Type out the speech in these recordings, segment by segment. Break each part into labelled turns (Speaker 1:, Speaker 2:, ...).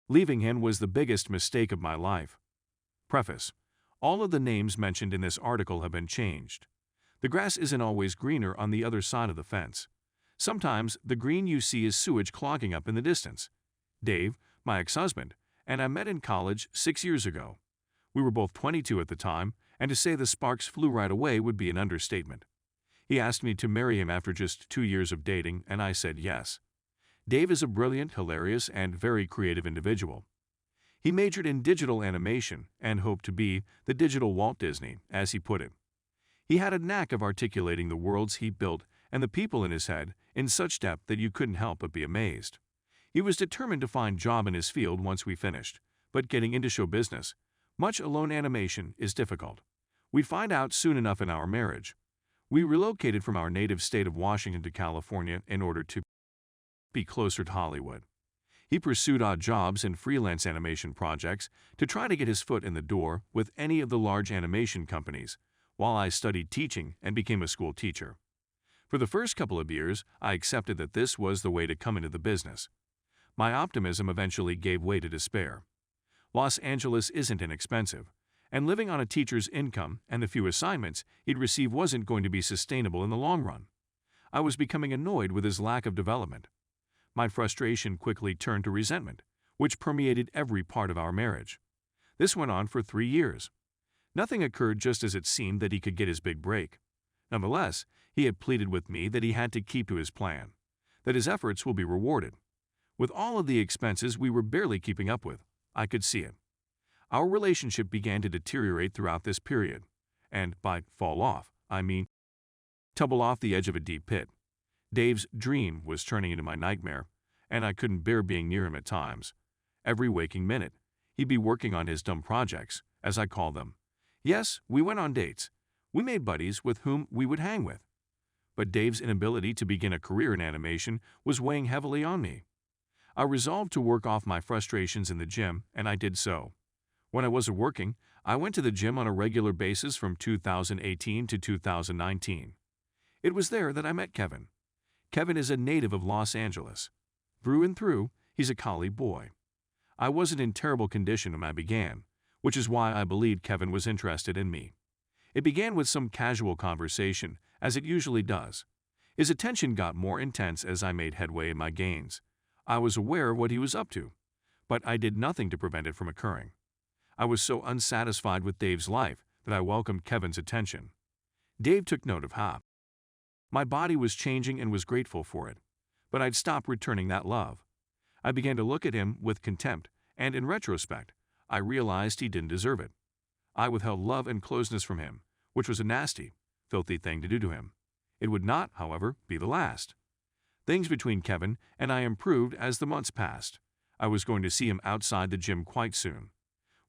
Speaker 1: Leaving him was the biggest mistake of my life. Preface: all of the names mentioned in this article have been changed. The grass isn't always greener on the other side of the fence. Sometimes the green you see is sewage clogging up in the distance. Dave, my ex-husband, and I met in college 6 years ago. We were both 22 at the time, and to say the sparks flew right away would be an understatement. He asked me to marry him after just 2 years of dating, and I said yes. Dave is a brilliant, hilarious, and very creative individual. He majored in digital animation and hoped to be the digital Walt Disney, as he put it. He had a knack of articulating the worlds he built and the people in his head in such depth that you couldn't help but be amazed. He was determined to find a job in his field once we finished, but getting into show business, much alone animation, is difficult. We'd find out soon enough in our marriage. We relocated from our native state of Washington to California in order to be closer to Hollywood. He pursued odd jobs and freelance animation projects to try to get his foot in the door with any of the large animation companies, while I studied teaching and became a school teacher. For the first couple of years, I accepted that this was the way to come into the business. My optimism eventually gave way to despair. Los Angeles isn't inexpensive, and living on a teacher's income and the few assignments he'd receive wasn't going to be sustainable in the long run. I was becoming annoyed with his lack of development. My frustration quickly turned to resentment, which permeated every part of our marriage. This went on for 3 years. Nothing occurred just as it seemed that he could get his big break. Nonetheless, he had pleaded with me that he had to keep to his plan, that his efforts will be rewarded. With all of the expenses we were barely keeping up with, I could see it. Our relationship began to deteriorate throughout this period, and by fall off, I mean tumble off the edge of a deep pit. Dave's dream was turning into my nightmare, and I couldn't bear being near him at times. Every waking minute, he'd be working on his dumb projects, as I call them. Yes, we went on dates. We made buddies with whom we would hang with. But Dave's inability to begin a career in animation was weighing heavily on me. I resolved to work off my frustrations in the gym, and I did so. When I wasn't working, I went to the gym on a regular basis from 2018 to 2019. It was there that I met Kevin. Kevin is a native of Los Angeles. Through and through, he's a collie boy. I wasn't in terrible condition when I began, which is why I believed Kevin was interested in me. It began with some casual conversation, as it usually does. His attention got more intense as I made headway in my gains. I was aware of what he was up to, but I did nothing to prevent it from occurring. I was so unsatisfied with Dave's life that I welcomed Kevin's attention. Dave took note of how my body was changing and was grateful for it, but I'd stopped returning that love. I began to look at him with contempt, and in retrospect, I realized he didn't deserve it. I withheld love and closeness from him, which was a nasty, filthy thing to do to him. It would not, however, be the last. Things between Kevin and I improved as the months passed. I was going to see him outside the gym quite soon.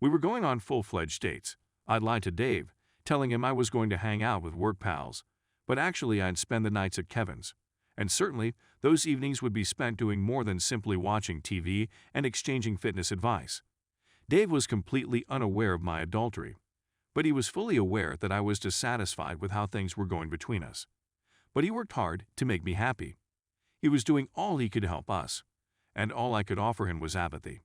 Speaker 1: We were going on full-fledged dates. I'd lied to Dave, telling him I was going to hang out with work pals, but actually I'd spend the nights at Kevin's. And certainly, those evenings would be spent doing more than simply watching TV and exchanging fitness advice. Dave was completely unaware of my adultery, but he was fully aware that I was dissatisfied with how things were going between us. But he worked hard to make me happy. He was doing all he could to help us, and all I could offer him was apathy.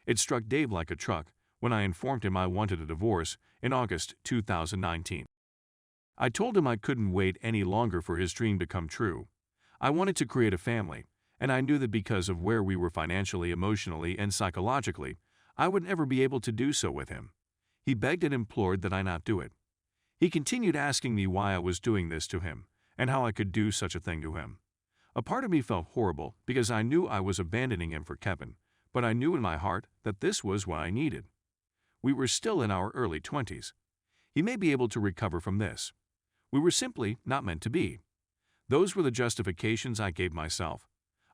Speaker 1: It struck Dave like a truck when I informed him I wanted a divorce in August 2019. I told him I couldn't wait any longer for his dream to come true. I wanted to create a family, and I knew that because of where we were financially, emotionally, and psychologically, I would never be able to do so with him. He begged and implored that I not do it. He continued asking me why I was doing this to him, and how I could do such a thing to him. A part of me felt horrible because I knew I was abandoning him for Kevin, but I knew in my heart that this was what I needed. We were still in our early 20s. He may be able to recover from this. We were simply not meant to be. Those were the justifications I gave myself.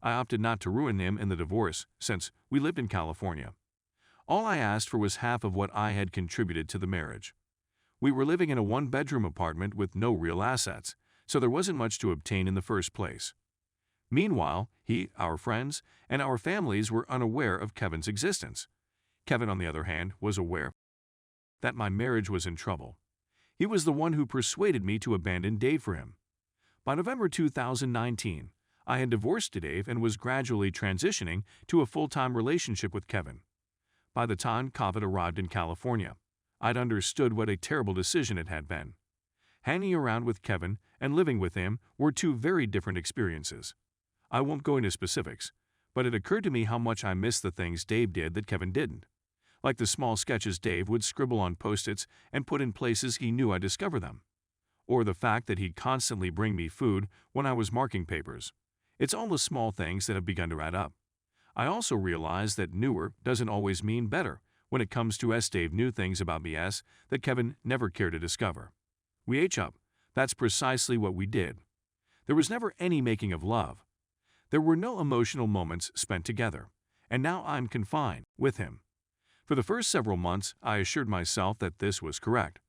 Speaker 1: I opted not to ruin him in the divorce since we lived in California. All I asked for was half of what I had contributed to the marriage. We were living in a one-bedroom apartment with no real assets, so there wasn't much to obtain in the first place. Meanwhile, he, our friends, and our families were unaware of Kevin's existence. Kevin, on the other hand, was aware that my marriage was in trouble. He was the one who persuaded me to abandon Dave for him. By November 2019, I had divorced Dave and was gradually transitioning to a full-time relationship with Kevin. By the time COVID arrived in California, I'd understood what a terrible decision it had been. Hanging around with Kevin and living with him were two very different experiences. I won't go into specifics, but it occurred to me how much I missed the things Dave did that Kevin didn't. Like the small sketches Dave would scribble on Post-its and put in places he knew I'd discover them. Or the fact that he'd constantly bring me food when I was marking papers. It's all the small things that have begun to add up. I also realized that newer doesn't always mean better when it comes to Dave knew things about me that Kevin never cared to discover. We age up. That's precisely what we did. There was never any making of love. There were no emotional moments spent together. And now I'm confined with him. For the first several months, I assured myself that this was correct.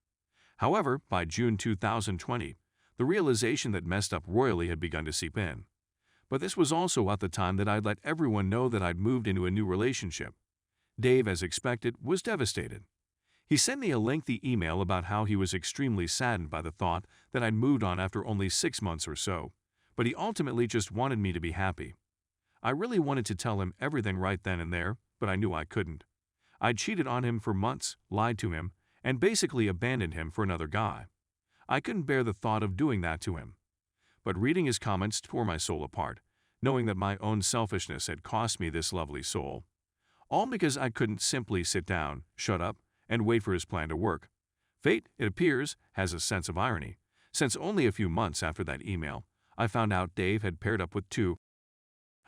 Speaker 1: However, by June 2020, the realization that messed up royally had begun to seep in. But this was also at the time that I'd let everyone know that I'd moved into a new relationship. Dave, as expected, was devastated. He sent me a lengthy email about how he was extremely saddened by the thought that I'd moved on after only 6 months or so, but he ultimately just wanted me to be happy. I really wanted to tell him everything right then and there, but I knew I couldn't. I'd cheated on him for months, lied to him, and basically abandoned him for another guy. I couldn't bear the thought of doing that to him. But reading his comments tore my soul apart, knowing that my own selfishness had cost me this lovely soul. All because I couldn't simply sit down, shut up, and wait for his plan to work. Fate, it appears, has a sense of irony, since only a few months after that email, I found out Dave had paired up with 2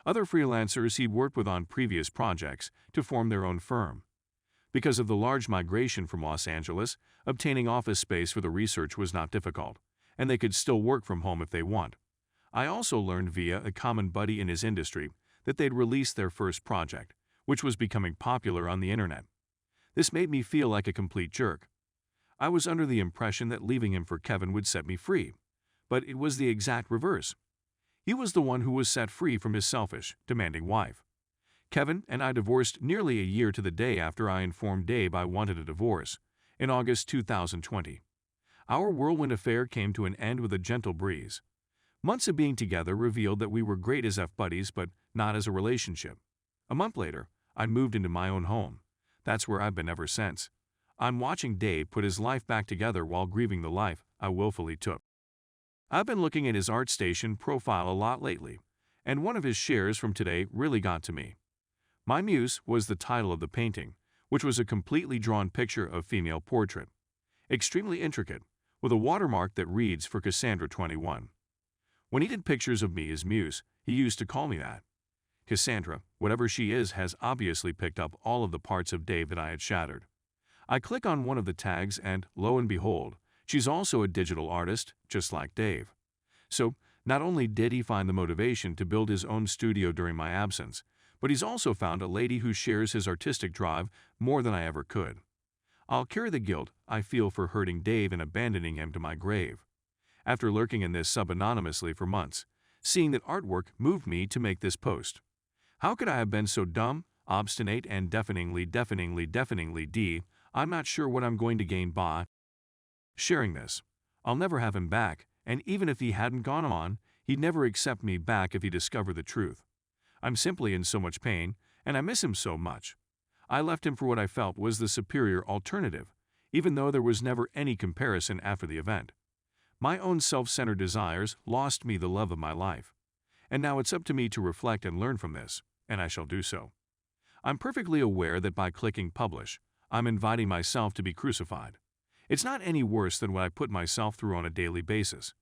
Speaker 1: other freelancers he'd worked with on previous projects to form their own firm. Because of the large migration from Los Angeles, obtaining office space for the research was not difficult, and they could still work from home if they want. I also learned via a common buddy in his industry that they'd released their first project, which was becoming popular on the internet. This made me feel like a complete jerk. I was under the impression that leaving him for Kevin would set me free, but it was the exact reverse. He was the one who was set free from his selfish, demanding wife. Kevin and I divorced nearly a year to the day after I informed Dave I wanted a divorce, in August 2020. Our whirlwind affair came to an end with a gentle breeze. Months of being together revealed that we were great as buddies, but not as a relationship. A month later, I moved into my own home. That's where I've been ever since. I'm watching Dave put his life back together while grieving the life I willfully took. I've been looking at his ArtStation profile a lot lately, and one of his shares from today really got to me. My muse was the title of the painting, which was a completely drawn picture of female portrait. Extremely intricate, with a watermark that reads for Cassandra 21. When he did pictures of me as muse, he used to call me that. Cassandra, whatever she is, has obviously picked up all of the parts of Dave that I had shattered. I click on one of the tags and, lo and behold, she's also a digital artist, just like Dave. So, not only did he find the motivation to build his own studio during my absence, but he's also found a lady who shares his artistic drive more than I ever could. I'll carry the guilt I feel for hurting Dave and abandoning him to my grave. After lurking in this sub anonymously for months, seeing that artwork moved me to make this post. How could I have been so dumb, obstinate, and deafeningly D? I'm not sure what I'm going to gain by sharing this. I'll never have him back, and even if he hadn't gone on, he'd never accept me back if he discovered the truth. I'm simply in so much pain, and I miss him so much. I left him for what I felt was the superior alternative, even though there was never any comparison after the event. My own self-centered desires lost me the love of my life. And now it's up to me to reflect and learn from this, and I shall do so. I'm perfectly aware that by clicking publish, I'm inviting myself to be crucified. It's not any worse than what I put myself through on a daily basis.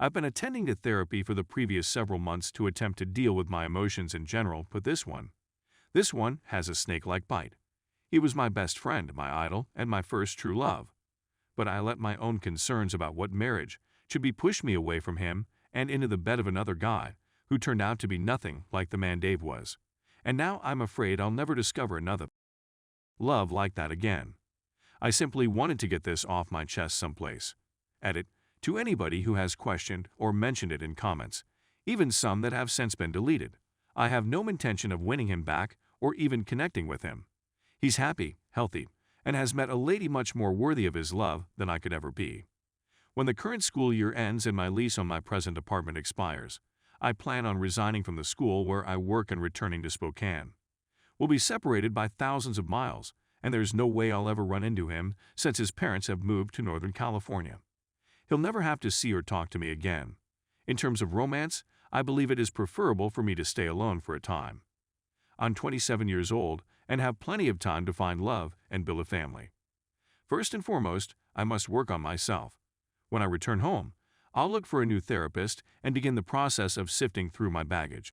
Speaker 1: I've been attending to therapy for the previous several months to attempt to deal with my emotions in general, but this one has a snake-like bite. He was my best friend, my idol, and my first true love. But I let my own concerns about what marriage should be push me away from him and into the bed of another guy who turned out to be nothing like the man Dave was. And now I'm afraid I'll never discover another love like that again. I simply wanted to get this off my chest someplace. Edit, to anybody who has questioned or mentioned it in comments, even some that have since been deleted. I have no intention of winning him back or even connecting with him. He's happy, healthy, and has met a lady much more worthy of his love than I could ever be. When the current school year ends and my lease on my present apartment expires, I plan on resigning from the school where I work and returning to Spokane. We'll be separated by thousands of miles, and there's no way I'll ever run into him since his parents have moved to Northern California. He'll never have to see or talk to me again. In terms of romance, I believe it is preferable for me to stay alone for a time. I'm 27 years old and have plenty of time to find love and build a family. First and foremost, I must work on myself. When I return home, I'll look for a new therapist and begin the process of sifting through my baggage.